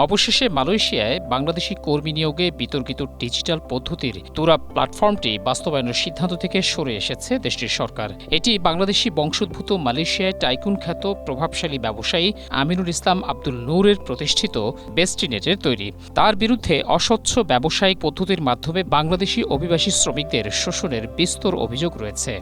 অবশেষে মালয়েশিয়ায় বাংলাদেশি কর্মী নিয়োগে বিতর্কিত ডিজিটাল পদ্ধতির তুরাব প্ল্যাটফর্মটি বাস্তবায়নের সিদ্ধান্ত থেকে সরে এসেছে দেশটির সরকার। এটি বাংলাদেশি বংশোদ্ভূত মালয়েশিয়ায় টাইকুন খ্যাত প্রভাবশালী ব্যবসায়ী আমিনুল ইসলাম আব্দুল নূরের প্রতিষ্ঠিত বেস্টিনেটের তৈরি। তার বিরুদ্ধে অস্বচ্ছ ব্যবসায়িক পদ্ধতির মাধ্যমে বাংলাদেশি অভিবাসী শ্রমিকদের শোষণের বিস্তর অভিযোগ রয়েছে।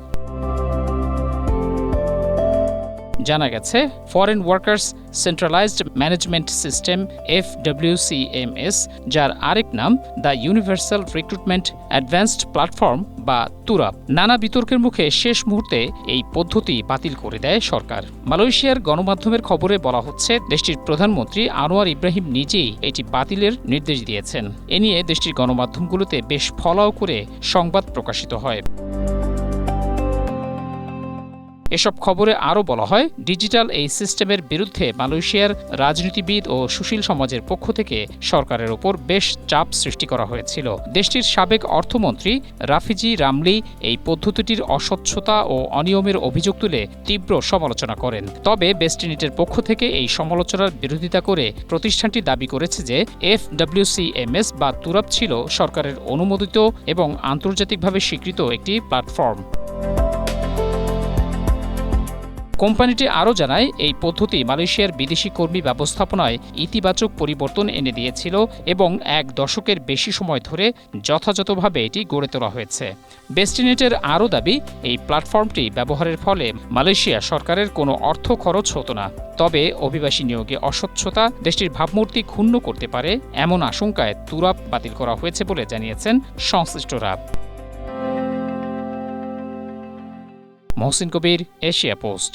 জানা গেছে, foreign workers centralised management system FWCMS, যার আরেক নাম the universal recruitment advanced platform বা তুরাব, নানা বিতর্কের মুখে শেষ মুহূর্তে এই পদ্ধতি বাতিল করে দেয় সরকার। মালয়েশিয়ার গণমাধ্যমের খবরে বলা হচ্ছে, দেশটির প্রধানমন্ত্রী আনোয়ার ইব্রাহিম নিজেই এটি বাতিলের নির্দেশ দিয়েছেন। এ নিয়ে দেশটির গণমাধ্যমগুলোতে বেশ ফলাও করে সংবাদ প্রকাশিত হয়। এসব খবরে আরও বলা হয়, ডিজিটাল এই সিস্টেমের বিরুদ্ধে মালয়েশিয়ার রাজনীতিবিদ ও সুশীল সমাজের পক্ষ থেকে সরকারের ওপর বেশ চাপ সৃষ্টি করা হয়েছিল। দেশটির সাবেক অর্থমন্ত্রী রাফিজি রামলি এই পদ্ধতিটির অস্বচ্ছতা ও অনিয়মের অভিযোগ তুলে তীব্র সমালোচনা করেন। তবে বেস্টিনেটের পক্ষ থেকে এই সমালোচনার বিরোধিতা করে প্রতিষ্ঠানটি দাবি করেছে যে FWCMS বা তুরাব ছিল সরকারের অনুমোদিত এবং আন্তর্জাতিকভাবে স্বীকৃত একটি প্ল্যাটফর্ম। কোম্পানিটি আরও জানায়, এই পদ্ধতি মালয়েশিয়ার বিদেশি কর্মী ব্যবস্থাপনায় ইতিবাচক পরিবর্তন এনে দিয়েছিল এবং এক দশকের বেশি সময় ধরে যথাযথভাবে এটি গড়ে তোলা হয়েছে। বেস্টিনেটের আরও দাবি, এই প্ল্যাটফর্মটি ব্যবহারের ফলে মালয়েশিয়া সরকারের কোনো অর্থ খরচ হতো না। তবে অভিবাসী নিয়োগে অস্বচ্ছতা দেশটির ভাবমূর্তি ক্ষুণ্ণ করতে পারে এমন আশঙ্কায় তুরাব বাতিল করা হয়েছে বলে জানিয়েছেন সংশ্লিষ্টরা। মহসিন কবির, এশিয়া পোস্ট।